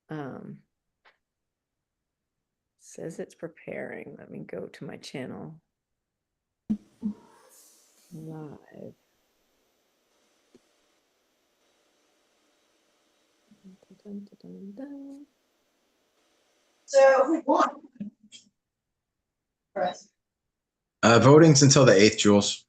Um, says it's preparing. Let me go to my channel live. Dun, dun, dun, dun. So who won? Press. Voting's until the 8th, Jules.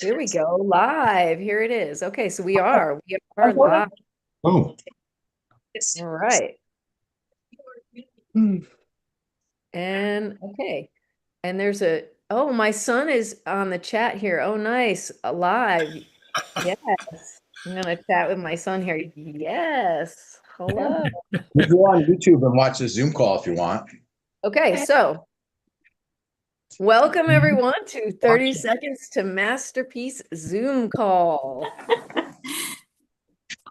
Here we go, live. Here it is. Okay, so we are live. Oh, All right. And okay. And there's oh, my son is on the chat here. Oh, nice. Live. Yes. I'm gonna chat with my son here. Yes. Hello. you go on YouTube and watch the Zoom call if you want. Okay, so welcome everyone to 30 Seconds to Masterpiece Zoom call.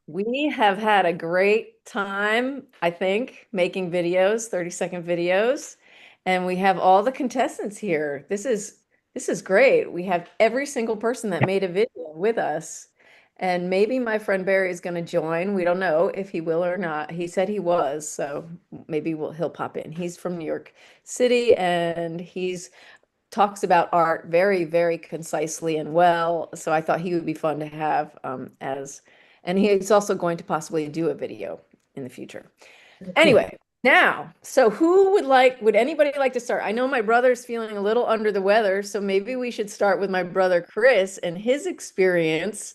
We have had a great time, I think, making videos, 30-second videos, and we have all the contestants here. This is great. We have every single person that made a video with us. And maybe my friend Barry is going to join. We don't know if he will or not. He said he was, so maybe he'll pop in. He's from New York City and he's talks about art very, very concisely and well. So I thought he would be fun to have and he's also going to possibly do a video in the future. Anyway, now, so would anybody like to start? I know my brother's feeling a little under the weather, so maybe we should start with my brother Chris and his experience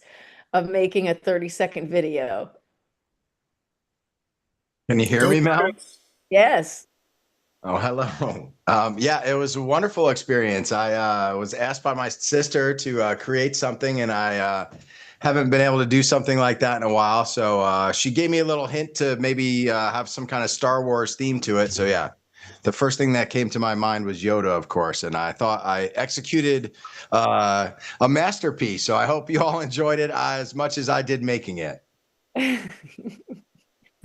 of making a 30-second video. Can you hear me, Mel? Yes. Oh, hello. Yeah, it was a wonderful experience. I was asked by my sister to create something, and I haven't been able to do something like that in a while. So she gave me a little hint to maybe have some kind of Star Wars theme to it. So yeah, the first thing that came to my mind was Yoda, of course, and I thought I executed a masterpiece. So I hope you all enjoyed it as much as I did making it.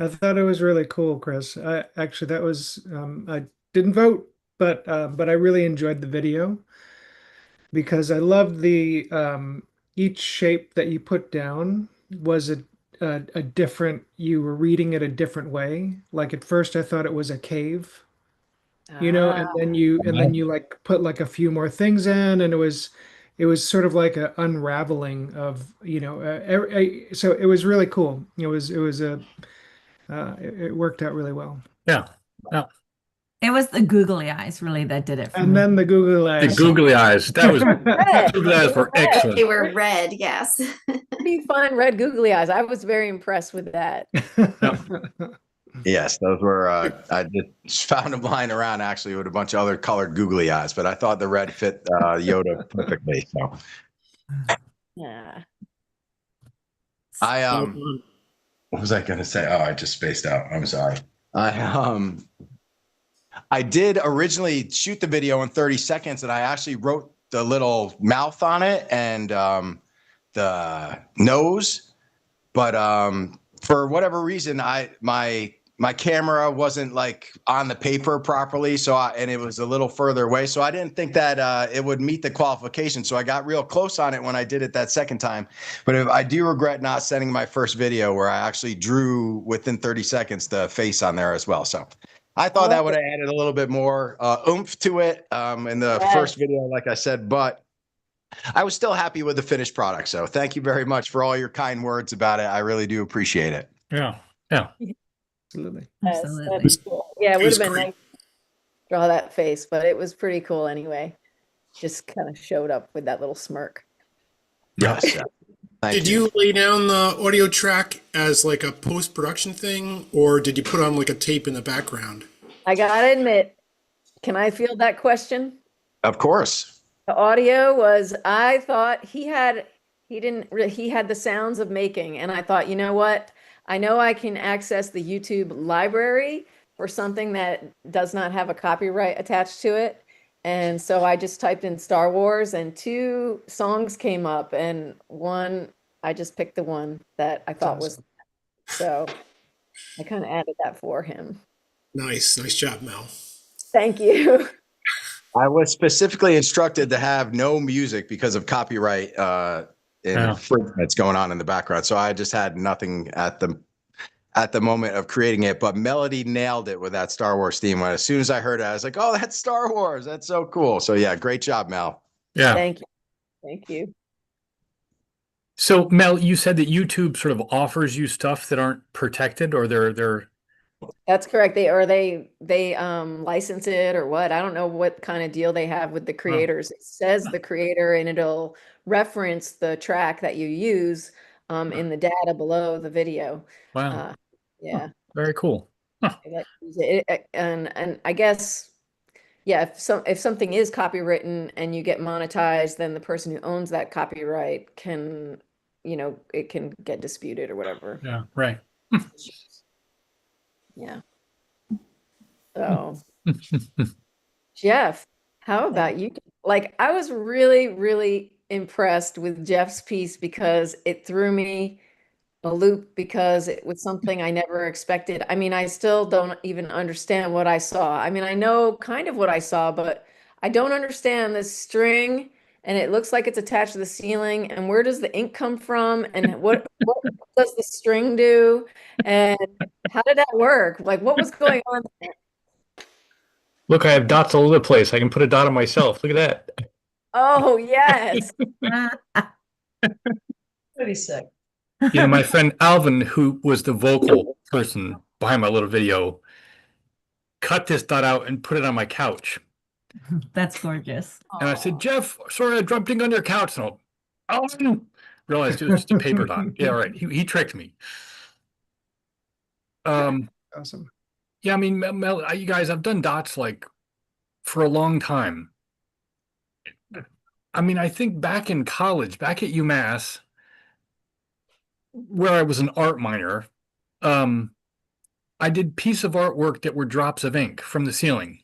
I thought it was really cool, Chris. That was I didn't vote, but I really enjoyed the video because I loved the each shape that you put down was a different. You were reading it a different way. Like at first, I thought it was a cave, and then you like put like a few more things in, and it was sort of like a unraveling of so it was really cool. It worked out really well. Yeah. Yeah. It was the googly eyes really that did it for And me. then the googly The eyes. googly eyes. That was googly eyes were excellent. They were red, yes. How do you find red googly eyes? I was very impressed with that. Yes, those were, I just found them lying around actually with a bunch of other colored googly eyes, but I thought the red fit Yoda perfectly. So Yeah. what was I going to say? Oh, I just spaced out. I'm sorry. I did originally shoot the video in 30 seconds and I actually wrote the little mouth on it and the nose, but for whatever reason, my camera wasn't like on the paper properly. And it was a little further away. So I didn't think that it would meet the qualification. So I got real close on it when I did it that second time. But I do regret not sending my first video where I actually drew within 30 seconds the face on there as well. So I thought that would have added a little bit more oomph to it in the first video, like I said, but I was still happy with the finished product. So thank you very much for all your kind words about it. I really do appreciate it. Yeah. Yeah. Absolutely. Yes, Absolutely. that is cool. Yeah, it would have been great. nice to draw that face, but it was pretty cool anyway. Just kind of showed up with that little smirk. Yes. Thank Did you lay down the audio track as like a post-production thing, or did you put on like a tape in the background? I gotta admit, can I field that question? Of course. The audio was, I thought he had the sounds of making, and I thought, you know what? I know I can access the YouTube library for something that does not have a copyright attached to it. And so I just typed in Star Wars and 2 songs came up, and I just picked the one that I thought was, so I kind of added that for him. Nice job, Mel. Thank you. I was specifically instructed to have no music because of copyright Yeah. infringements going on in the background. So I just had nothing at the moment of creating it, but Melody nailed it with that Star Wars theme. As soon as I heard it, I was like, oh, that's Star Wars. That's so cool. So yeah, great job, Mel. Yeah. Thank you. Thank you. So Mel, you said that YouTube sort of offers you stuff that aren't protected, or they're That's correct. They license it or what? I don't know what kind of deal they have with the creators. It says the creator and it'll reference the track that you use in the data below the video. wow, Yeah. very cool. They let you use and I guess yeah, if something is copywritten and you get monetized, then the person who owns that copyright can, it can get disputed or whatever. Yeah, right. Yeah. So, Jeff, how about you? Like, I was really, really impressed with Jeff's piece because it threw me a loop because it was something I never expected. I mean, I still don't even understand what I saw. I mean, I know kind of what I saw, but I don't understand this string and it looks like it's attached to the ceiling. And where does the ink come from? And what does the string do? And how did that work? Like, what was going on there? Look, I have dots all over the place. I can put a dot on myself. Look at that. Oh, yes. Pretty sick. You know, my friend Alvin, who was the vocal person behind my little video, cut this dot out and put it on my couch. That's gorgeous. And I said, Jeff, sorry, I dropped ink on your couch. And Alvin realized it was just a paper dot. Yeah, right. He tricked me. Awesome. Yeah, I mean, Mel, you guys, I've done dots like for a long time. I mean, I think back in college, back at UMass, where I was an art minor, I did piece of artwork that were drops of ink from the ceiling.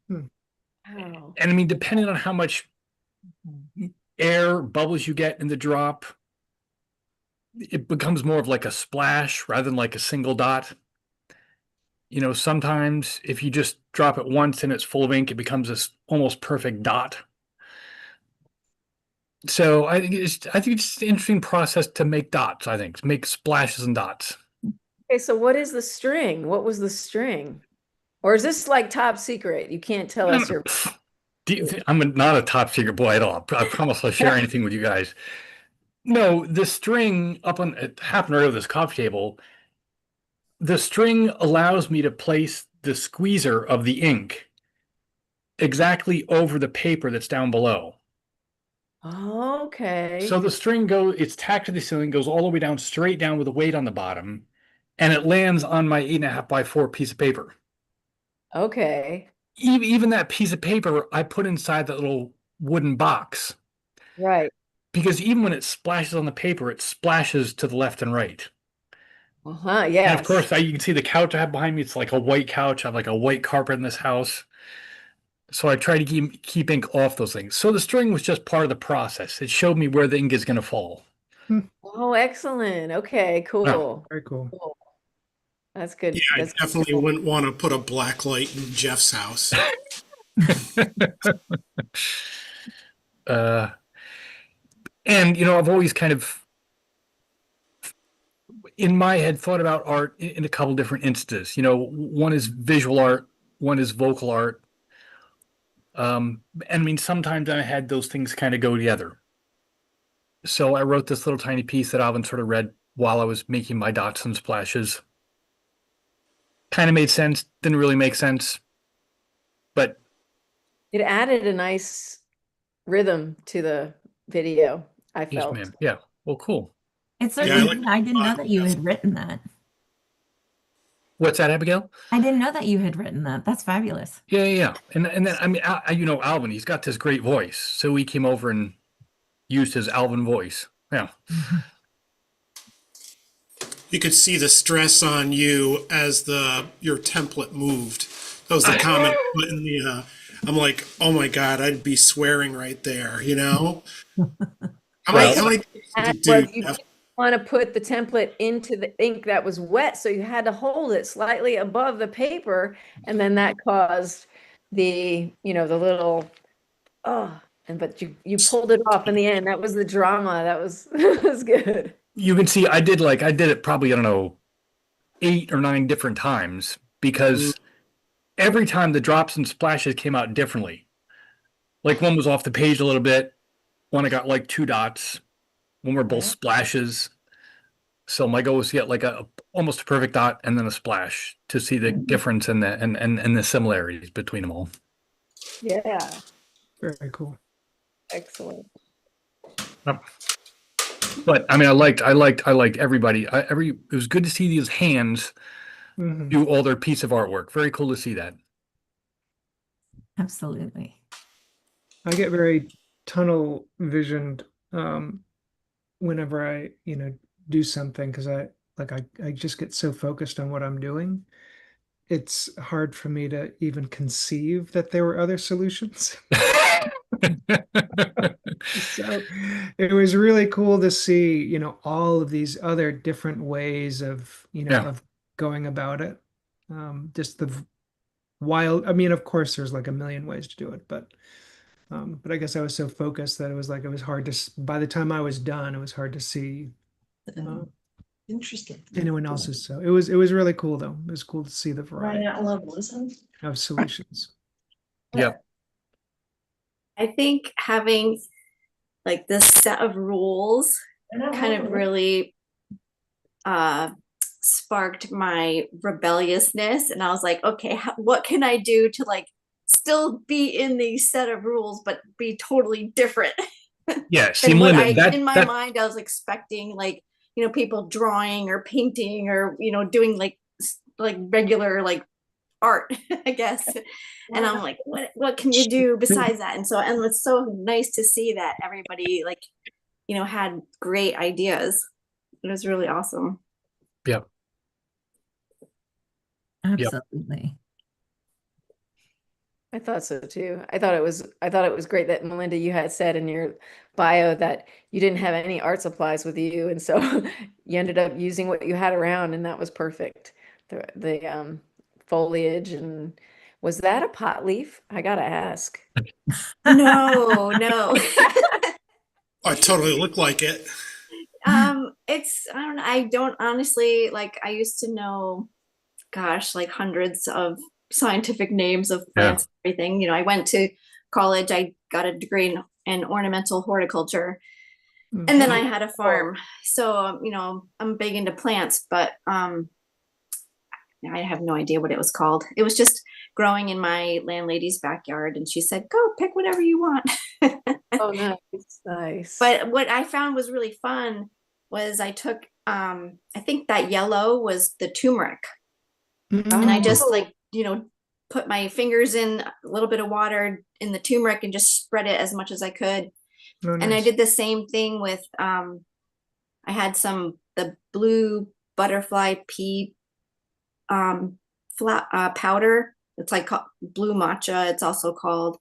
Wow. And I mean, depending on how much air bubbles you get in the drop, it becomes more of like a splash rather than like a single dot. You know, sometimes if you just drop it once and it's full of ink, it becomes this almost perfect dot. So I think it's an interesting process to make dots, I think, to make splashes and dots. Okay, so what is the string? What was the string? Or is this like top secret? You can't tell us your. I'm not a top secret boy at all. I promise I'll share anything with you guys. No, the string up on it happened right over this coffee table. The string allows me to place the squeezer of the ink exactly over the paper that's down below. Okay. So the string it's tacked to the ceiling, goes all the way down, straight down with a weight on the bottom, and it lands on my 8.5 by 4 piece of paper. Okay. Even that piece of paper, I put inside that little wooden box. Right. Because even when it splashes on the paper, it splashes to the left and right. Uh-huh. Yes. And of course, you can see the couch I have behind me. It's like a white couch. I have like a white carpet in this house. So I try to keep ink off those things. So the string was just part of the process. It showed me where the ink is going to fall. Oh, excellent. Okay, cool. Very cool. Cool. That's good. Yeah, I That's definitely wouldn't want to put a black light in Jeff's house. And, you know, I've always kind of, in my head, thought about art in a couple different instances. You know, one is visual art, one is vocal art. And I mean, sometimes I had those things kind of go together. So I wrote this little tiny piece that Alvin sort of read while I was making my dots and splashes. Kind of made sense, didn't really make sense, but it added a nice rhythm to the video, I yes, felt. ma'am. Yeah. Well, cool. It certainly like- did. I didn't know that you had written that. What's that, Abigail? I didn't know that you had written that. That's fabulous. Yeah. And then I mean, you know, Alvin, he's got this great voice, so he came over and used his Alvin voice. Yeah. You could see the stress on you as your template moved. That was the comment I put in the. I'm like, oh my god, I'd be swearing right there. You know. How many And do well, you have? want to put the template into the ink that was wet, so you had to hold it slightly above the paper, and then that caused the, the little, And but you pulled it off in the end. That was the drama. That was that was good. You can see I did it probably, I don't know, 8 or 9 different times because every time the drops and splashes came out differently. Like one was off the page a little bit, one I got like 2 dots, one were both splashes. So my goal was to get like a almost a perfect dot and then a splash to see the difference and the similarities between them all. Yeah. Very cool. Excellent. But I mean, I liked everybody. It was good to see these hands Mhm. do all their piece of artwork. Very cool to see that. Absolutely. I get very tunnel visioned whenever I, do something because I just get so focused on what I'm doing. It's hard for me to even conceive that there were other solutions. So it was really cool to see, all of these other different ways of, Yeah. of going about it. Just the wild, I mean, of course there's like a million ways to do it, but I guess I was so focused that it was hard to, by the time I was done, it was hard to see Interesting. anyone else's. So it was really cool though. It was cool to see the Right variety at level, isn't it? of solutions. Yep. I think having like this set of rules kind of really sparked my rebelliousness, and I was like, okay, what can I do to like still be in the set of rules but be totally different? Yeah. See, And what Melinda, in my mind I was expecting like, people drawing or painting or doing like regular like art, I guess. And I'm like, what can you do besides that? And it's so nice to see that everybody like, had great ideas. It was really awesome. Yep. Absolutely. I thought so too. I thought it was great that Melinda, you had said in your bio that you didn't have any art supplies with you, and so you ended up using what you had around, and that was perfect. The foliage, and was that a pot leaf? I gotta ask. No. I totally look like it. I don't honestly, like, I used to know, gosh, like hundreds of scientific names of plants, and everything. I went to college, I got a degree in ornamental horticulture, and then I had a farm. So, I'm big into plants, but I have no idea what it was called. It was just growing in my landlady's backyard, and she said, go pick whatever you want. Oh, nice. But what I found was really fun was I took, I think that yellow was the turmeric. And I just like, put my fingers in a little bit of water in the turmeric and just spread it as much as I could. Oh, And I nice. did the same thing with, I had the blue butterfly pea powder. It's like blue matcha, it's also called.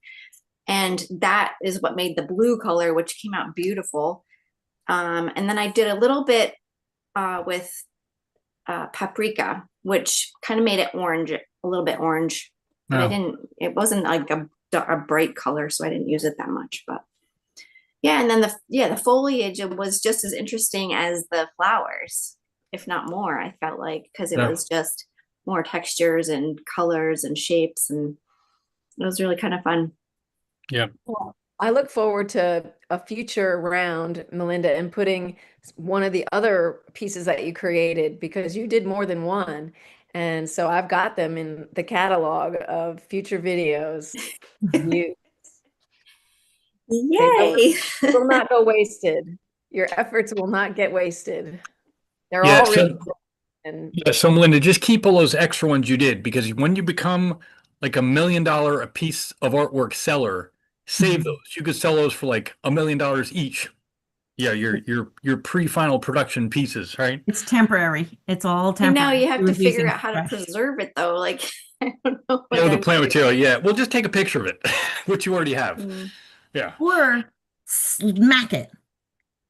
And that is what made the blue color, which came out beautiful. And then I did a little bit with paprika, which kind of made it orange, a little bit orange. But it wasn't like a bright color, so I didn't use it that much. But yeah, and then the foliage, it was just as interesting as the flowers, if not more, I felt like, because it was just more textures and colors and shapes, and it was really kind of fun. Yeah. Well, I look forward to a future round, Melinda, and putting one of the other pieces that you created, because you did more than one. And so I've got them in the catalog of future videos. You Yay! will not go wasted. Your efforts will not get wasted. They're Yeah, all really good. And Yeah, so Melinda, just keep all those extra ones you did, because when you become like $1 million a piece of artwork seller, save those. You could sell those for like $1 million each. Yeah, your pre-final production pieces, right? It's temporary. It's all And temporary. now you have to We're figure using out how to fresh. preserve it, though. Like, I don't know. You know, the plant material. Yeah, well, just take a picture of it, which you already have. Mm. Yeah. Or smack it.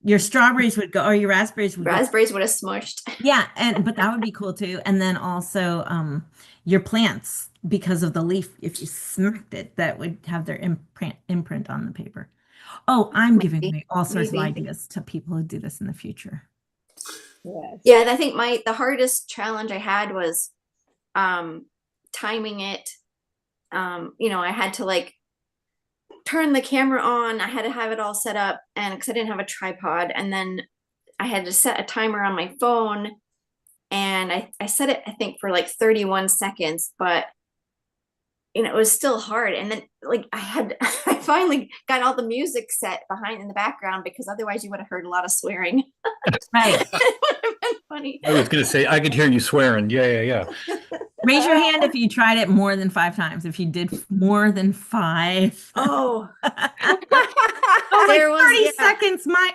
Your strawberries would go, or your raspberries would go. Raspberries would have smushed. Yeah, but that would be cool too. And then also your plants, because of the leaf, if you smacked it, that would have their imprint on the paper. Oh, I'm giving Maybe. away all sorts of Maybe. ideas to people who do this in the future. Yes. Yeah, and I think the hardest challenge I had was timing it. I had to like turn the camera on. I had to have it all set up, and because I didn't have a tripod, and then I had to set a timer on my phone, and I set it I think for like 31 seconds, but it was still hard. And then like I finally got all the music set behind in the background because otherwise you would have heard a lot of swearing. Right. It would have been funny. I was going to say, I could hear you swearing. Yeah. Raise your hand if you tried it more than 5 times. If you did more than 5. Oh, Oh, like there was 30 yeah. seconds, my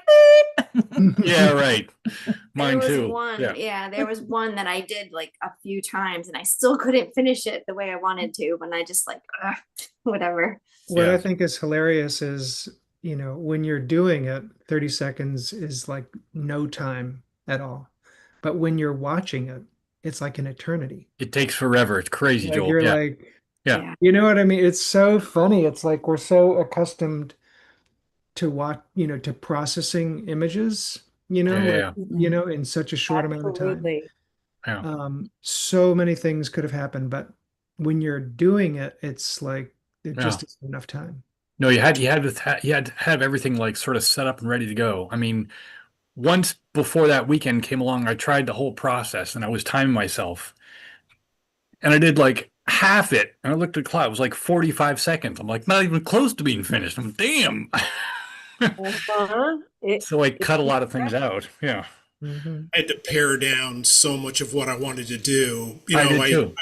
beep. Yeah, right. There Mine was too. one, Yeah. there was one that I did like a few times and I still couldn't finish it the way I wanted to. And I just like, whatever. What Yeah. I think is hilarious is, when you're doing it, 30 seconds is like no time at all. But when you're watching it, it's like an eternity. It takes forever. It's crazy, Like Joel. you're Yeah. like, Yeah. you know what I mean? It's so funny. It's like we're so accustomed to to processing images, Yeah. in such a short amount of time. Absolutely. Yeah. So many things could have happened, but when you're doing it, it's like it Yeah. just isn't enough time. No, you had to have everything like sort of set up and ready to go. I mean, once before that weekend came along, I tried the whole process and I was timing myself. And I did like half it. And I looked at the clock, it was like 45 seconds. I'm like, not even close to being finished. I'm damn. So I cut a lot of things out. Yeah. Mhm. I had to pare down so much of what I wanted to do. I did too.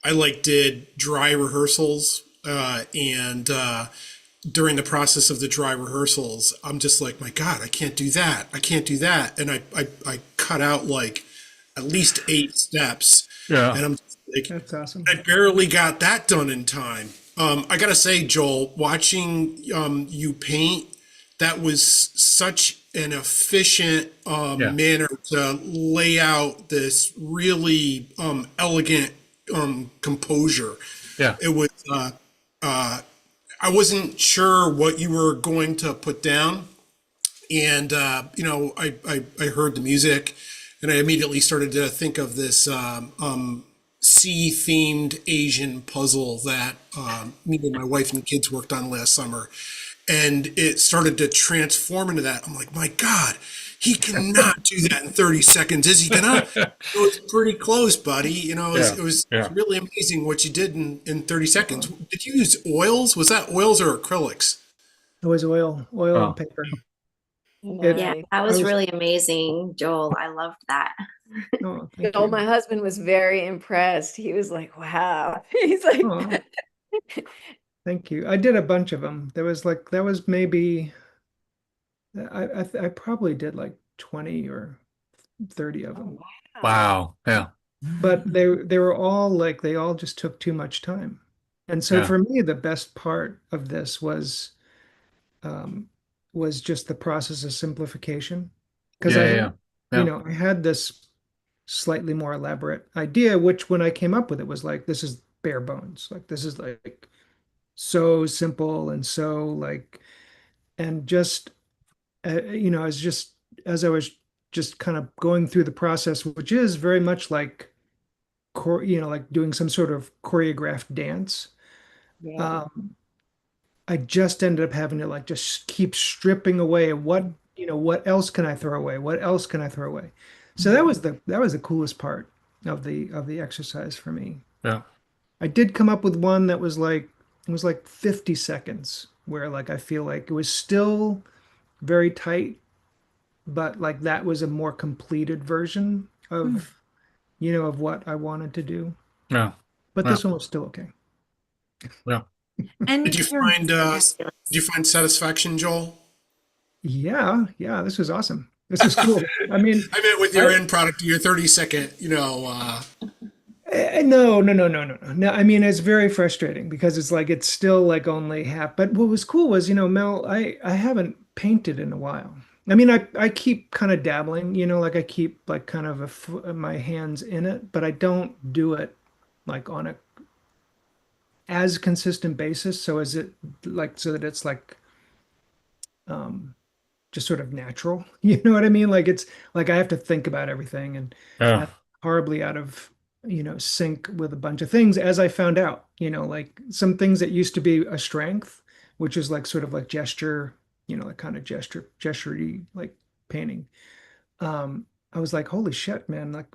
I like did dry rehearsals, and during the process of the dry rehearsals, I'm just like, my God, I can't do that. I can't do that. And I cut out like at least 8 steps. Yeah. And I'm just like, That's awesome. I barely got that done in time. I gotta say, Joel, watching you paint, that was such an efficient Yeah. manner to lay out this really elegant composure. Yeah. It was. I wasn't sure what you were going to put down, and I heard the music, and I immediately started to think of this sea-themed Asian puzzle that me and my wife and kids worked on last summer, and it started to transform into that. I'm like, my God, he cannot do that in 30 seconds, is he gonna? It was pretty close, buddy. It was Yeah. really amazing what you did in 30 seconds. Did you use oils? Was that oils or acrylics? It was oil Oh. and paper. Yeah, Nice. that was I was- really amazing, Joel. I loved that. Oh, thank Oh, you. my husband was very impressed. He was like, wow. He's like, Aw. Thank you. I did a bunch of them. That was maybe I probably did like 20 or 30 of them. Wow. Yeah. But they were all like they all just took too much time. And so Yeah. for me, the best part of this was just the process of simplification. Because Yeah. I had this slightly more elaborate idea, which when I came up with it was like, this is bare bones. Like this is like so simple and so like, and just, as I was just kind of going through the process, which is very much like, like doing some sort of choreographed dance. Yeah. I just ended up having to like just keep stripping away what else can I throw away? What else can I throw away? So that was the coolest part of the exercise for me. Yeah. I did come up with one that was like it was like 50 seconds where like I feel like it was still very tight, but like that was a more completed version of of what I wanted to do. Yeah. But Yeah. this one was still okay. Yeah. And Did you you're- find satisfaction, Joel? Yeah, this was awesome. This was cool. I mean, I meant with your end product, your 30-second, no. No, I mean, it's very frustrating because it's like it's still like only half. But what was cool was, Mel, I haven't painted in a while. I mean, I keep kind of dabbling, like I keep like kind of my hands in it, but I don't do it like on a as consistent basis. So is it like so that it's like just sort of natural. You know what I mean? Like it's like I have to think about everything, and Oh, that's horribly out of, sync with a bunch of things, as I found out, like some things that used to be a strength, which is like sort of like gesture, like kind of gestury like painting. I was like, holy shit, man, like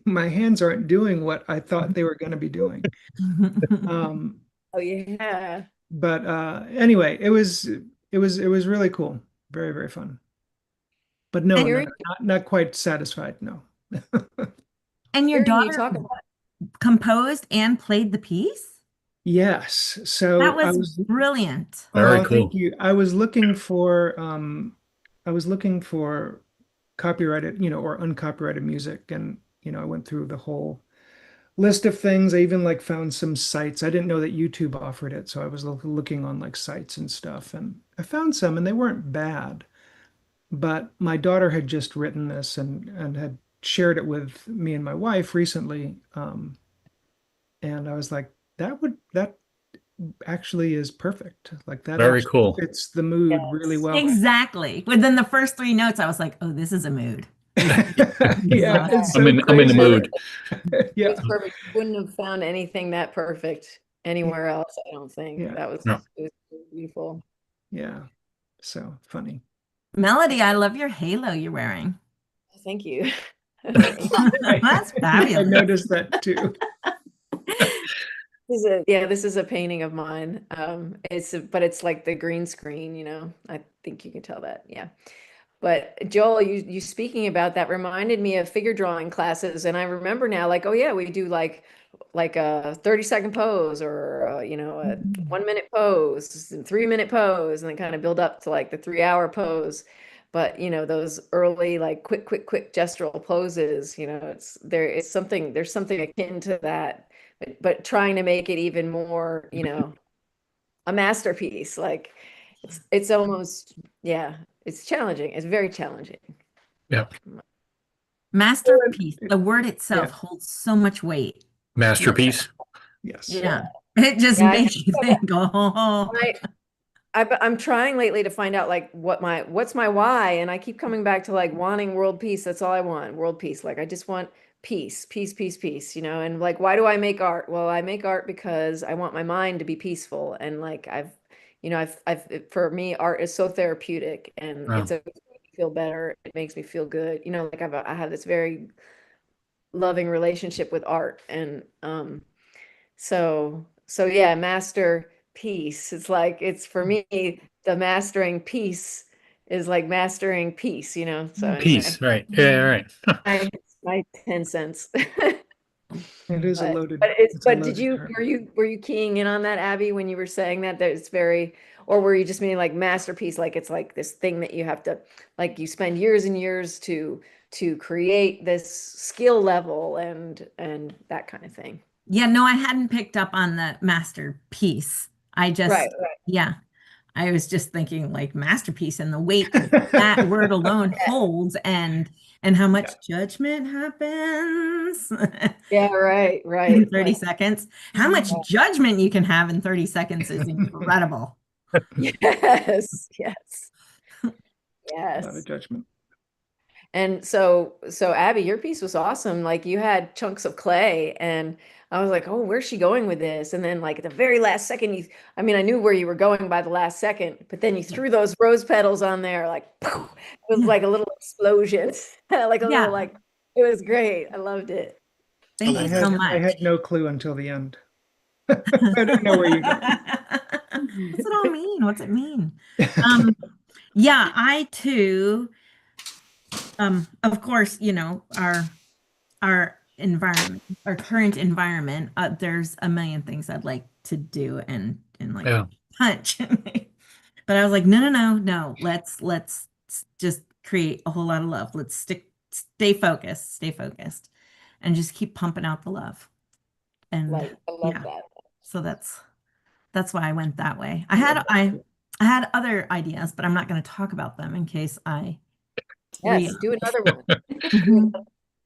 my hands aren't doing what I thought they were going to be doing. Um, Oh yeah. but anyway, it was really cool. Very, very fun. But no, And not quite satisfied. No. and your Hearing you daughter talk about composed and played the piece? Yes. That So I was was, brilliant. very oh, cool. thank you. I was looking for copyrighted, or uncopyrighted music, and I went through the whole list of things. I even like found some sites. I didn't know that YouTube offered it, so I was looking on like sites and stuff, and I found some, and they weren't bad. But my daughter had just written this and had shared it with me and my wife recently, and I was like, that actually is perfect. Like that Very actually cool. fits the mood really Yes. well. Exactly. Within the first 3 notes, I was like, oh, this is a mood. Yeah, it's I'm so in the crazy. mood. it Yeah, was perfect. Wouldn't have found anything that perfect anywhere else, I don't think. yeah, That was No. it was beautiful. yeah. So funny. Melody, I love your halo you're wearing. Thank you. That's I fabulous. noticed that too. This is a painting of mine. But it's like the green screen, I think you can tell that. Yeah. But Joel, you speaking about that reminded me of figure drawing classes, and I remember now, like, oh yeah, we do like a 30-second pose, or a 1 minute pose, and 3 minute pose, and then kind of build up to like the 3 hour pose. But those early like quick gestural poses, there's something akin to that, but trying to make it even more, a masterpiece. Like it's almost, yeah, it's challenging. It's very challenging. Yeah. Masterpiece. The word itself Yeah. holds so much weight. Masterpiece. Yes. Yeah. It just Yeah, makes you think, oh. I'm trying lately to find out like what's my why, and I keep coming back to like wanting world peace. That's all I want, world peace. Like I just want peace, peace, peace, peace, and like why do I make art? Well, I make art because I want my mind to be peaceful, and like for me, art is so therapeutic, and Oh. it makes me feel better. It makes me feel good. Like I have this very loving relationship with art, and so yeah, master peace. It's like it's for me, the mastering peace is like mastering peace, So anyway, Peace. Right. Yeah. Right. my 10 cents. It is a But loaded. but it's a did loaded you term. were you keying in on that, Abby, when you were saying that it's very, or were you just meaning like masterpiece, like it's like this thing that you have to, like you spend years and years to create this skill level and that kind of thing? Yeah, no, I hadn't picked up on the masterpiece. I just, Right. yeah, I was just thinking like masterpiece and the weight that word alone holds, and how much judgment happens Yeah, right, in right. 30 seconds. How much judgment you can have in 30 seconds is incredible. Yes, yes, A lot yes. of judgment. And so Abby, your piece was awesome. Like you had chunks of clay, and I was like, oh, where's she going with this? And then like at the very last second, I mean, I knew where you were going by the last second, but then you threw those rose petals on there, like poof, it was like a little explosion, like a Yeah. little like, it was great. I loved it. Thank I you love so that. much. I had no clue until the end. I didn't know where you go. What's it all mean? What's it mean? Yeah, I too, of course, our environment, our current environment, there's a million things I'd like to do and like Yeah. punch. But I was like, no, let's just create a whole lot of love. Let's stay focused, and just keep pumping out the love. And Like, I love yeah. that. So that's why I went that way. I had other ideas, but I'm not going to talk about them in case I Yes, do another one.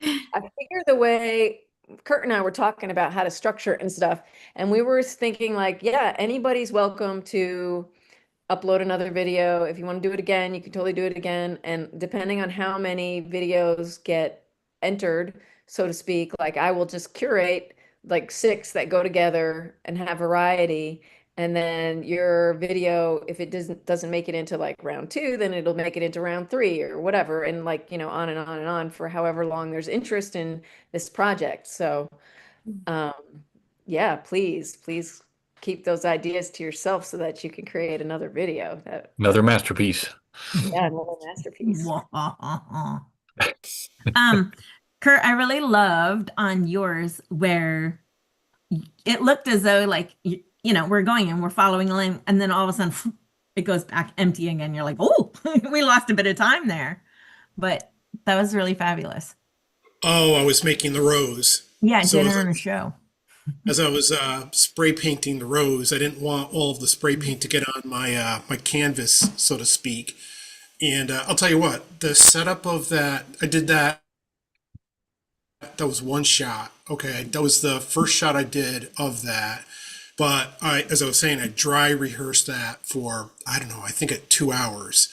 I figure the way Kurt and I were talking about how to structure it and stuff, and we were thinking like, yeah, anybody's welcome to upload another video. If you want to do it again, you can totally do it again. And depending on how many videos get entered, so to speak, like I will just curate like 6 that go together and have variety. And then your video, if it doesn't make it into like round 2, then it'll make it into round 3 or whatever. And like, you know, on and on and on for however long there's interest in this project. So yeah, please keep those ideas to yourself so that you can create another video. Another masterpiece. Yeah, another masterpiece. Kurt, I really loved on yours where it looked as though like you know, we're going and we're following a lane, and then all of a sudden it goes back empty again. You're like, oh, we lost a bit of time there. But that was really fabulous. Oh, I was making the rose. Yeah, So dinner is it- and a show. As I was spray painting the rose, I didn't want all of the spray paint to get on my my canvas, so to speak. And I'll tell you what, the setup of that, I did that. That was one shot. Okay, that was the first shot I did of that. But as I was saying, I dry rehearsed that for, I don't know, I think at 2 hours.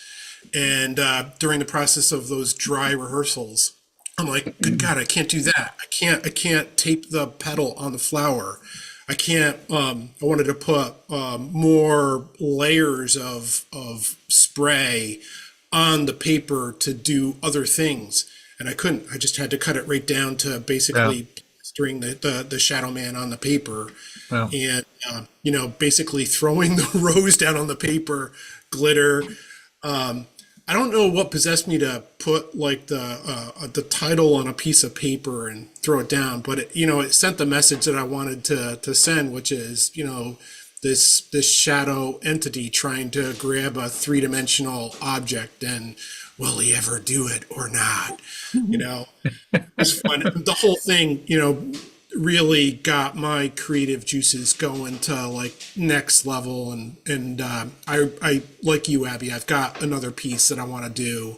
And during the process of those dry rehearsals, I'm like, good God, I can't do that. I can't tape the petal on the flower. I can't, I wanted to put more layers of spray on the paper to do other things. And I couldn't. I just had to cut it right down to basically plastering the Shadow Man on the paper. Wow. And, you know, basically throwing the rose down on the paper, glitter. I don't know what possessed me to put like the title on a piece of paper and throw it down, but it, you know, it sent the message that I wanted to send, which is, you know, this shadow entity trying to grab a 3-dimensional object, and will he ever do it or not? You know, it's fun. The whole thing, you know, really got my creative juices going to like next level. And I like you, Abby, I've got another piece that I want to do,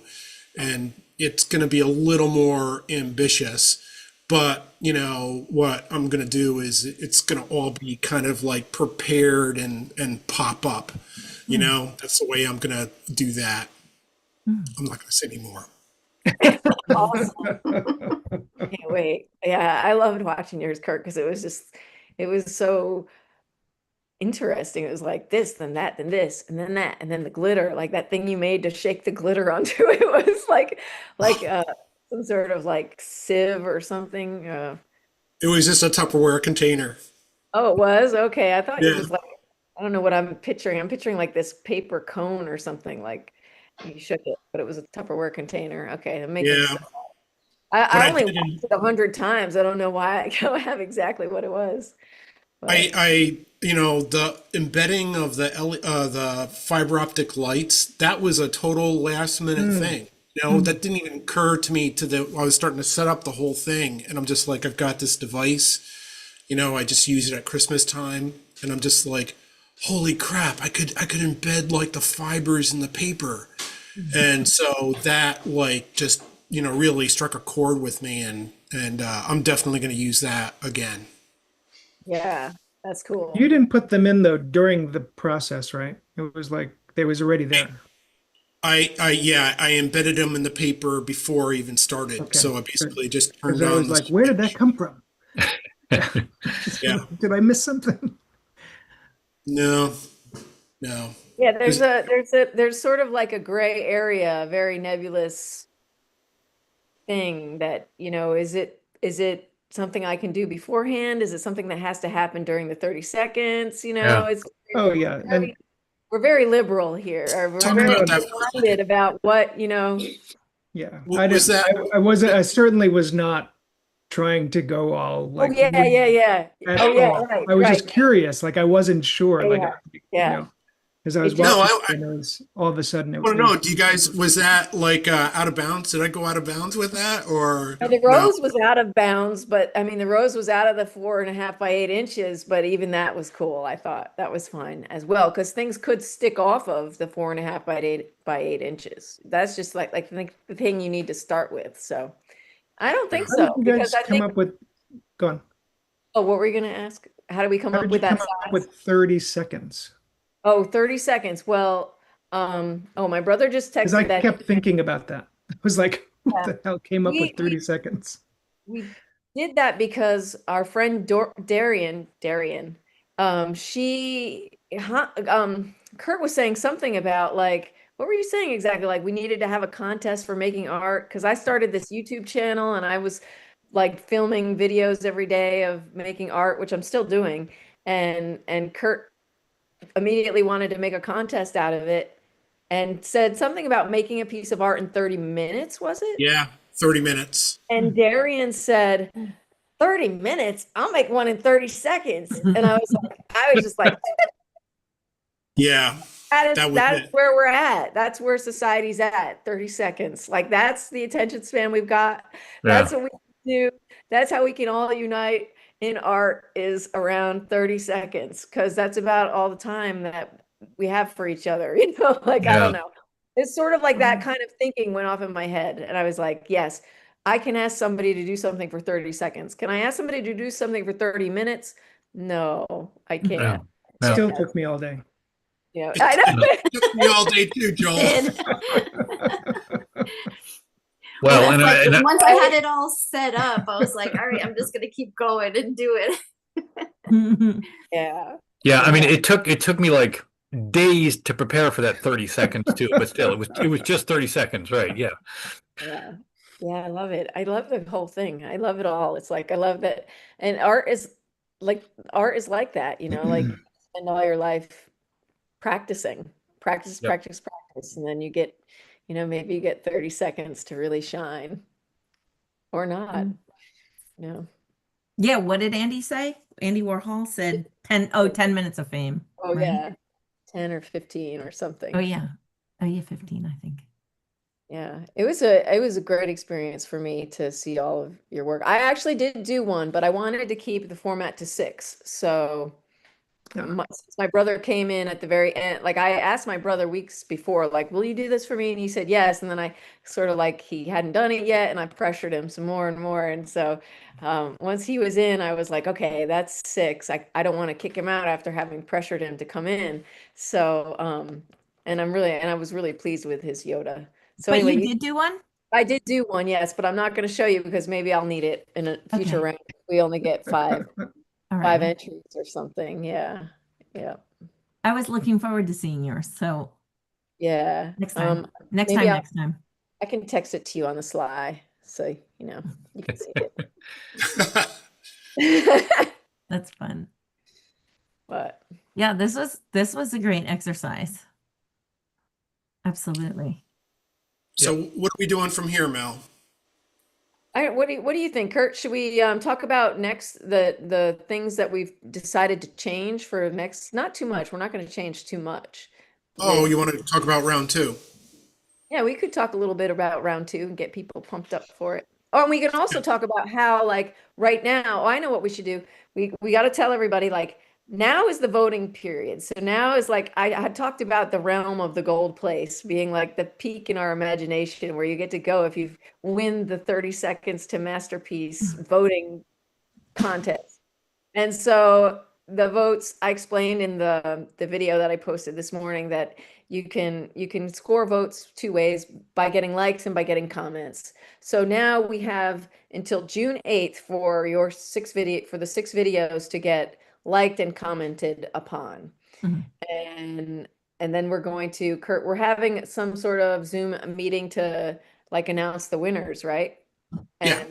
and it's going to be a little more ambitious. But, you know, what I'm going to do is it's going to all be kind of like prepared and pop up. You know, that's the way I'm going to do that. I'm not going to say anymore. Awesome. Can't wait. Yeah, I loved watching yours, Kurt, because it was so interesting. It was like this, then that, then this, and then that, and then the glitter, like that thing you made to shake the glitter onto it was like some sort of like sieve or something. It was just a Tupperware container. Oh, it was? Okay. I thought it Yeah. was like, I don't know what I'm picturing. I'm picturing like this paper cone or something, like you shook it, but it was a Tupperware container. Okay, that makes Yeah. sense. But I I only didn't- watched it 100 times. I don't know why I don't have exactly what it was. But I you know, the embedding of the fiber optic lights, that was a total last minute thing. You know, that didn't even occur to me I was starting to set up the whole thing, and I'm just like, I've got this device, you know, I just use it at Christmas time, and I'm just like, holy crap, I could embed like the fibers in the paper. And so that like just, you know, really struck a chord with me, and I'm definitely going to use that again. yeah, that's cool. You didn't put them in though during the process, right? It was like they was already there. I embedded them in the paper before I even started. Okay. So I basically just turned Because I on was the like, where did that come from? Yeah. Did I miss something? No. Yeah, there's sort of like a gray area, a very nebulous thing that, you know, is it something I can do beforehand? Is it something that has to happen during the 30 seconds? You know, Yeah. it's Oh yeah, and we're very liberal here, or we're Talk very about that for a minded second. about what, you know. yeah. What was that? I wasn't. I certainly was not trying to go all Oh like. yeah. at Oh yeah, all. right, I was right. just curious. Like I wasn't sure. Like Yeah. because I was No, watching, and it was all of a sudden it I was. don't know. Do you guys, was that like out of bounds? Did I go out of bounds with that, or The no? rose was out of bounds, but I mean, the rose was out of the 4.5 by 8 inches, but even that was cool. I thought that was fine as well, because things could stick off of the 4.5 by 8 inches. That's just like the thing you need to start with. So I don't think How so, did you because guys I come think, up with? Go on. oh, what were you going to ask? How do we come How up did you with that come up size? with 30 seconds? Oh, 30 seconds. Well, oh, my brother just Because I texted that kept thinking about that. I was like, who Yeah. the hell came up We- with 30 seconds? we did that because our friend Darian, Kurt was saying something about like, what were you saying exactly? Like we needed to have a contest for making art because I started this YouTube channel and I was like filming videos every day of making art, which I'm still doing. And Kurt immediately wanted to make a contest out of it and said something about making a piece of art in 30 minutes, was it? Yeah, 30 minutes. And Darian said, 30 minutes? I'll make one in 30 seconds. And I was just like, Yeah, that that is was that's it. where we're at. That's where society's at, 30 seconds. Like that's the attention span we've got. That's what we do. That's how we can all unite in art is around 30 seconds because that's about all the time that we have for each other. You know, like I don't Yeah. know. It's sort of like that kind of thinking went off in my head. And I was like, yes, I can ask somebody to do something for 30 seconds. Can I ask somebody to do something for 30 minutes? No, I Yeah. can't. Yeah. Still took me all day. You know, I know. It took me all day too, Joel. Well, And and, it's like, and once I had it all set up, I was like, all right, I'm just gonna keep going and do it. Yeah. yeah, I mean, it took me like days to prepare for that 30 seconds too, but still, it was just 30 seconds, right? Yeah. Yeah. Yeah, I love it. I love the whole thing. I love it all. It's like I love that. And art is like that, you know, like spend all your life practicing, practice, Yep. practice, practice. And then you get, you know, maybe you get 30 seconds to really shine or not. You know. Yeah, what did Andy say? Andy Warhol said 10 minutes of fame. Oh right? yeah. 10 or 15 or something. Oh yeah. Oh yeah, 15, I think. Yeah, it was a great experience for me to see all of your work. I actually did do one, but I wanted to keep the format to 6. So since my brother came in at the very end, like I asked my brother weeks before, like, will you do this for me? And he said yes. And then I sort of like he hadn't done it yet, and I pressured him some more and more. And so once he was in, I was like, okay, that's 6. I don't want to kick him out after having pressured him to come in. So and I was really pleased with his Yoda. So But anyway, you did do one? I did do one, yes, but I'm not going to show you because maybe I'll need it in a future Okay. round. We only get 5 All 5 right. entries or something. Yeah. Yeah. I was looking forward to seeing yours. So Yeah. next time. maybe Next time. I can text it to you on the sly. So, you know, you can see it. That's fun. But Yeah, this was a great exercise. Absolutely. So what are we doing from here, Mel? what do you think, Kurt? Should we talk about next the things that we've decided to change for next? Not too much. We're not going to change too much. Oh, you want to talk about round 2? Yeah, we could talk a little bit about round 2 and get people pumped up for it. Oh, and we can also talk about how, like, right now, I know what we should do. We got to tell everybody, like, now is the voting period. So now is like, I had talked about the realm of the gold place being like the peak in our imagination where you get to go if you win the 30 seconds to masterpiece voting contest. And so the votes, I explained in the video that I posted this morning that you can score votes 2 ways, by getting likes and by getting comments. So now we have until June 8th for the 6 videos to get liked and commented upon. And then we're going to, Kurt, we're having some sort of Zoom meeting to like announce the winners, right? Yeah.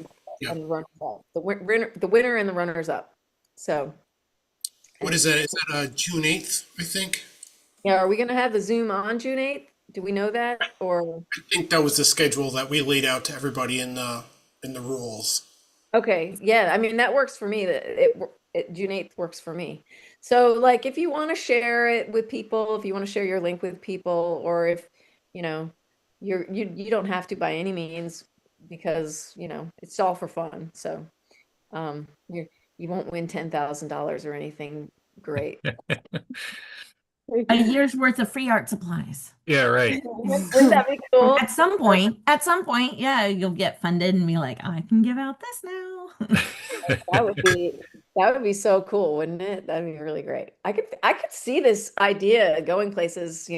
And runners up. The winner and the runners up. So What is that? Is that June 8th, I think? yeah, are we going to have the Zoom on June 8th? Do we know that? Or I think that was the schedule that we laid out to everybody in the rules. okay, yeah, I mean that works for me. June 8th works for me. So like if you want to share it with people, if you want to share your link with people, or if you know you don't have to by any means, because you know it's all for fun. So you won't win $10,000 or anything great. A year's worth of free art supplies. Yeah, right. Wouldn't that be cool? At some point, yeah, you'll get funded and be like, I can give out this now. That would be That would be so cool, wouldn't it? That'd be really great. I could see this idea going places,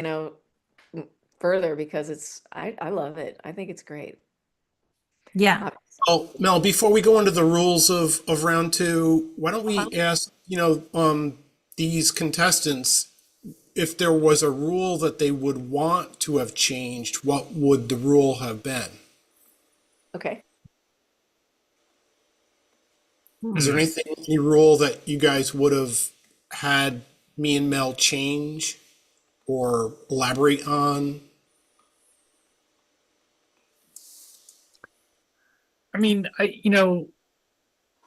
further because I love it. I think it's great. Yeah. Oh, Mel, before we go into the rules of round two, why don't we ask, these contestants if there was a rule that they would want to have changed, what would the rule have been? Okay. Is there anything, any rule that you guys would have had me and Mel change or elaborate on? I mean,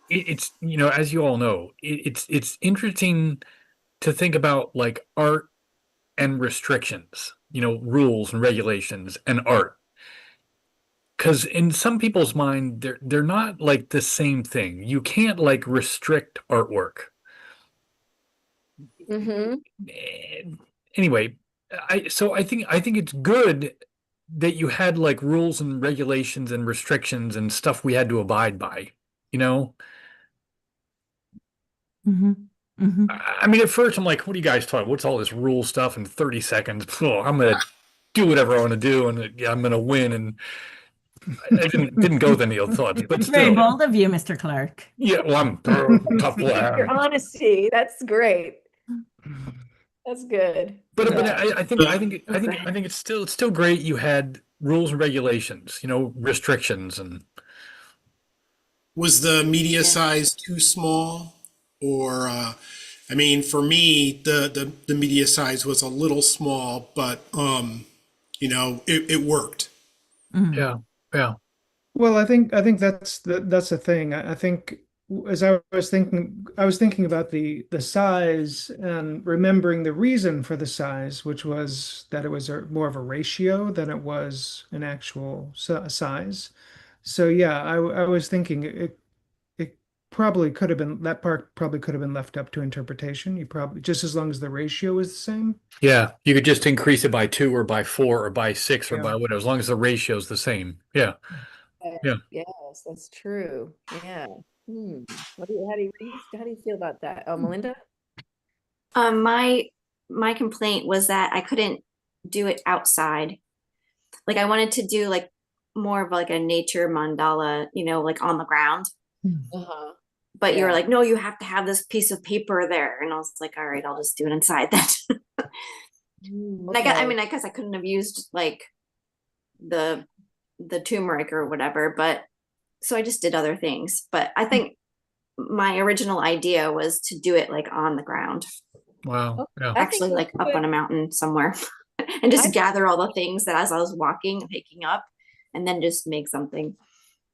it's, as you all know, it's interesting to think about like art and restrictions, rules and regulations and art. Because in some people's mind, they're not like the same thing. You can't like restrict artwork. Mm-hmm. Anyway, I think it's good that you had like rules and regulations and restrictions and stuff we had to abide by, you know? Mm-hmm. Mm-hmm. I mean, at first I'm like, what are you guys talking? What's all this rule stuff in 30 seconds? Oh, I'm gonna do whatever I want to do and I'm gonna win. And I didn't go with any other thoughts, but Very still. bold of you, Mr. Clark. Yeah, well, I'm tough. Your honesty, that's great. That's good. But Yeah. I think it's still great you had rules and regulations, restrictions and Was the media size too small? Or, I mean, for me, the media size was a little small, but, it worked. yeah, yeah. Well, I think that's the thing. I think as I was thinking about the size and remembering the reason for the size, which was that it was more of a ratio than it was an actual size. So yeah, I was thinking it probably could have been that part probably could have been left up to interpretation. You probably just as long as the ratio is the same. Yeah, you could just increase it by 2 or by 4 or by 6 or Yeah. by whatever, as long as the ratio is the same. Yeah, yeah. Yes, that's true. Yeah. Hmm. How do you feel about that? Oh, Melinda? My complaint was that I couldn't do it outside. Like I wanted to do like more of like a nature mandala, like on the ground. Uh-huh. But you were Yeah. like, no, you have to have this piece of paper there. And I was like, all right, I'll just do it inside then. And I mean, I guess I couldn't have used like the turmeric or whatever, but so I just did other things. But I think my original idea was to do it like on the ground, Wow. Yeah. I think actually you like up could- on a mountain somewhere, and just I- gather all the things that as I was walking and picking up, and then just make something.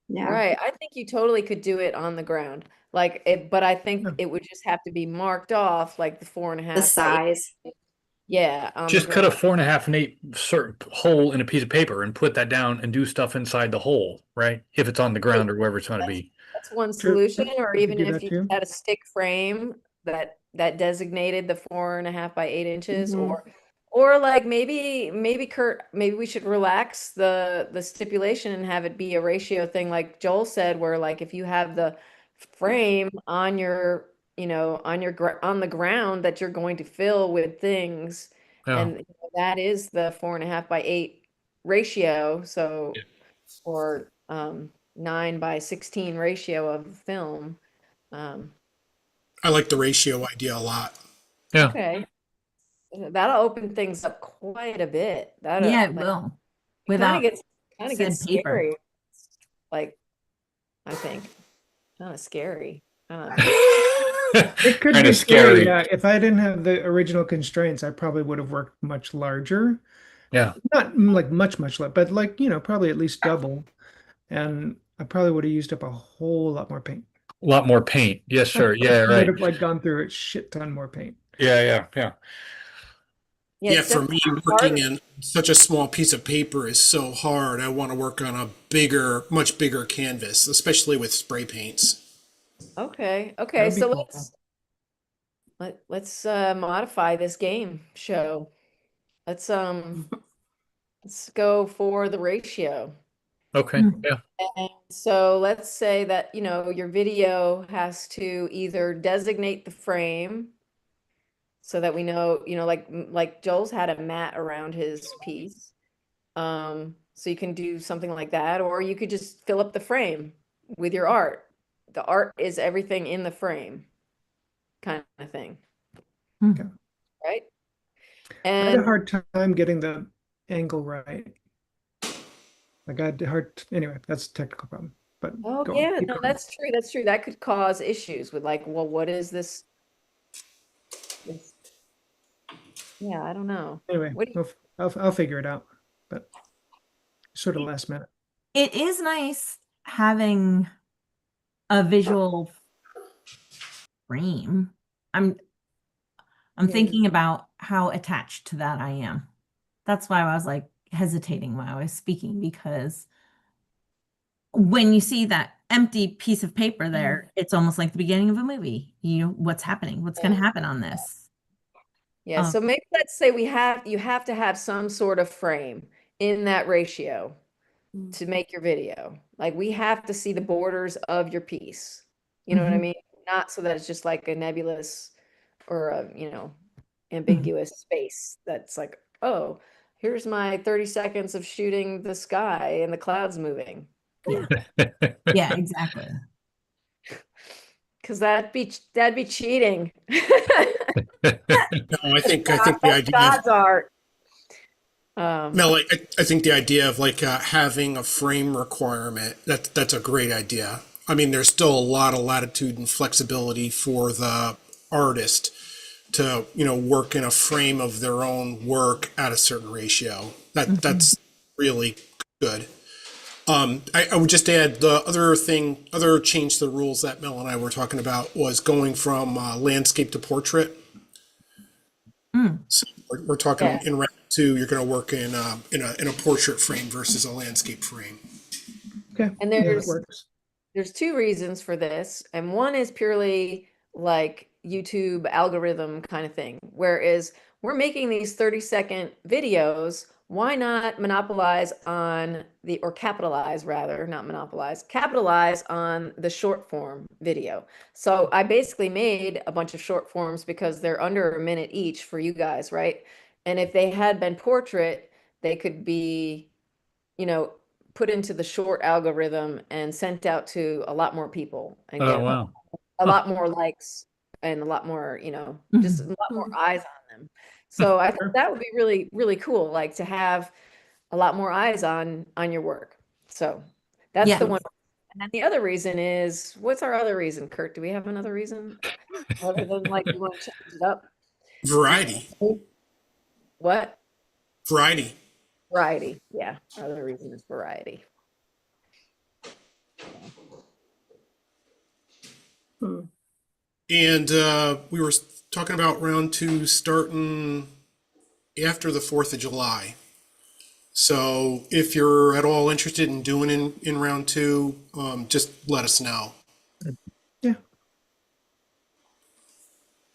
Yeah. Right. I think you totally could do it on the ground. Like it, but I think Yeah. it would just have to be marked off like the 4.5 The by 8. size. Yeah. On the Just cut a ground. 4.5 and 8 hole in a piece of paper and put that down and do stuff inside the hole, right? If it's on the ground or wherever it's going to be. That's one True. solution, or You could even do if that you too. had a stick frame that designated the 4.5 by 8 inches, Mhm. or like maybe Kurt, maybe we should relax the stipulation and have it be a ratio thing, like Joel said, where like if you have the frame on your on the ground that you're going to fill with things, Yeah. and that is the 4.5 by 8 ratio, so or 9 by 16 ratio of film. I like the ratio idea a lot. Yeah. Okay. That'll open things up quite a bit. That'll Yeah, it like, will. kind Without of gets said paper. scary. Like, I think kind of scary. It could Kinda be scary. scary. Yeah, if I didn't have the original constraints, I probably would have worked much larger. Yeah. Not like much less, but like, probably at least double. And I probably would have used up a whole lot more paint. A lot more paint. Yes, sir. Yeah, Would right. have like gone through a shit ton more paint. Yeah. Yeah, it's for me, definitely working harder. in such a small piece of paper is so hard. I want to work on a much bigger canvas, especially with spray paints. Okay. That'd be So cool. let's modify this game show. Let's go for the ratio. Okay. Mm. Yeah. And so let's say that, your video has to either designate the frame so that we know, like Joel's had a mat around his piece. So you can do something like that, or you could just fill up the frame with your art. The art is everything in the frame kind of thing, Okay. right? I had a And hard time getting the angle right. Like I had hard, anyway, that's a technical problem, but oh go on, yeah, keep no, going. that's true. That's true. That could cause issues with like, well, what is this? Yeah, I don't know. Anyway, What do you, I'll figure it out, but sort of last minute. It is nice having a visual frame. I'm Yeah. thinking about how attached to that I am. That's why I was like hesitating while I was speaking, because when you see that empty piece of paper there, it's almost like the beginning of a movie. What's happening? What's going to happen on this? Yeah, so maybe let's say you have to have some sort of frame in that ratio to make your video. Like we have to see the borders of your piece. You know what I Mhm. mean? Not so that it's just like a nebulous or a, ambiguous space that's like, oh, here's my 30 seconds of shooting the sky and the clouds moving. Yeah. Yeah, exactly. Because that'd be cheating. No, I think the That's idea of God's art. Mel, I think the idea of like having a frame requirement, that's a great idea. I mean, there's still a lot of latitude and flexibility for the artist to, work in a frame of their own work at a certain ratio. That's really good. I would just add the other change to the rules that Mel and I were talking about was going from landscape to portrait. Mm. So we're talking Yeah. in round two, you're going to work in a portrait frame versus a landscape frame. Okay, And yeah, that works. there's two reasons for this, and one is purely like YouTube algorithm kind of thing. Whereas we're making these 30-second videos, why not monopolize on or capitalize rather, not monopolize, capitalize on the short form video. So I basically made a bunch of short forms because they're under a minute each for you guys, right? And if they had been portrait, they could be, you know, put into the short algorithm and sent out to a lot more people and Oh, get wow. a Huh. lot more likes and a lot more, just a lot more Mhm. eyes on them. So I think that would be really, really cool, like to have a lot more eyes on your work. So that's the Yeah. one. And then the other reason is, what's our other reason, Kurt? Do we have another reason other than like we want to change it up? Variety. What? Variety. Variety. Yeah. Our other reason is variety. And we were talking about round two starting after the 4th of July. So if you're at all interested in doing in round two, just let us know. Yeah,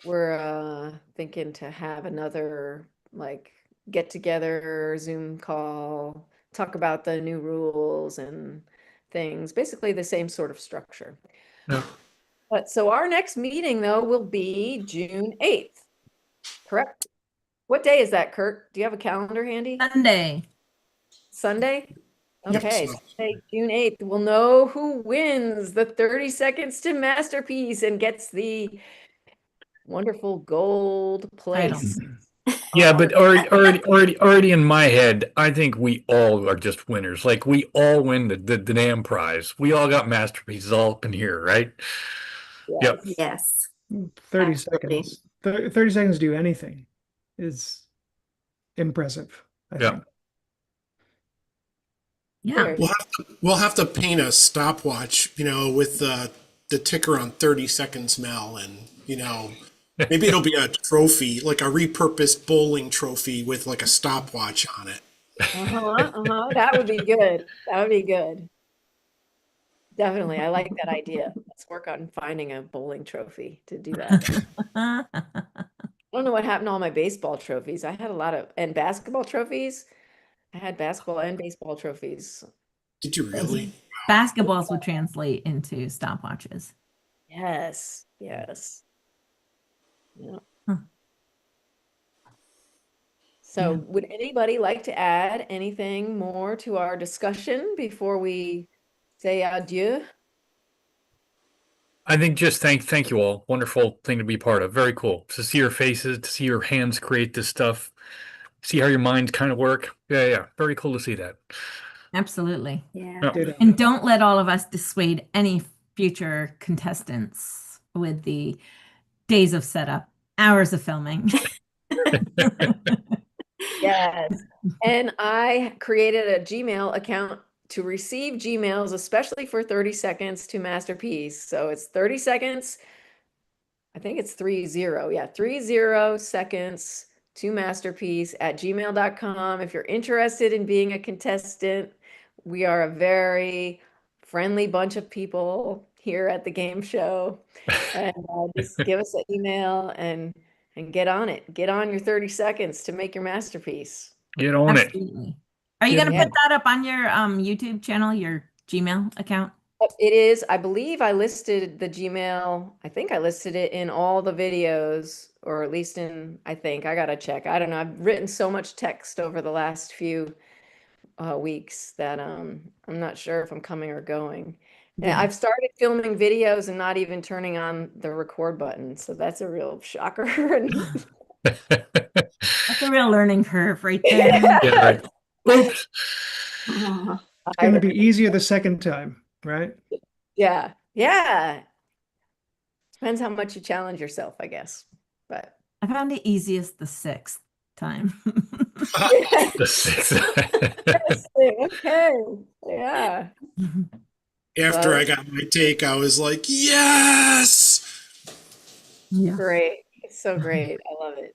We're thinking to have another like get together Zoom call, talk about the new rules and things, basically the same sort of structure. Yeah. But so our next meeting though will be June 8th, correct? What day is that, Kurt? Do you have a calendar handy? Sunday. Sunday? Yep, Okay, so- Sunday, June 8th. We'll know who wins the 30 seconds to masterpiece and gets the wonderful gold Title. place. Yeah, but already in my head, I think we all are just winners. Like we all win the damn prize. We all got masterpieces all up in here, right? Yep. Yes. 30 Absolutely. seconds. 30 seconds to do anything is impressive, I Yeah. think. Yeah. There. We'll have to paint a stopwatch, with the ticker on 30 seconds, Mel, and maybe it'll be a trophy, like a repurposed bowling trophy with like a stopwatch on it. That would be good. That would be good. Definitely. I like that idea. Let's work on finding a bowling trophy to do that. I don't know what happened to all my baseball trophies. I had a lot of, and basketball trophies. I had basketball and baseball trophies. Did you really? Basketballs would translate into stopwatches. Yes, yes. Yeah. Huh. So Yeah. would anybody like to add anything more to our discussion before we say adieu? I think just thank you all. Wonderful thing to be part of. Very cool to see your faces, to see your hands create this stuff, see how your minds kind of work. Yeah. Very cool to see that. Absolutely. Yeah. Yeah. Ditto. And don't let all of us dissuade any future contestants with the days of setup, hours of filming. Yes. And I created a Gmail account to receive Gmails, especially for 30 seconds to Masterpiece. So it's 30 seconds. I think it's 30. Yeah, 30 seconds to Masterpiece at gmail.com. If you're interested in being a contestant, we are a very friendly bunch of people here at the game show. And just give us an email and get on it. Get on your 30 seconds to make your masterpiece. Get on it. Absolutely. Are you Get going to on put that up on your YouTube channel, your Gmail account? It is, I believe I listed the Gmail, I think I listed it in all the videos, or at least in, I think, I gotta check. I don't know. I've written so much text over the last few weeks that I'm not sure if I'm coming or going. And Yeah. I've started filming videos and not even turning on the record button, so that's a real shocker. And That's a real learning curve right there. Yeah, right. Oops. Oh, It's going to be easier the second time, right? Yeah, yeah. Depends how much you challenge yourself, I guess. But I found it easiest the 6th time. The six. okay, yeah. After Well, I got my take, I was like, yes. Yeah. great. It's so great. I love it.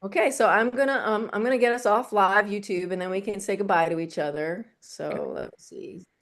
Okay, so I'm gonna get us off live YouTube and then we can say goodbye to each other. So let's see.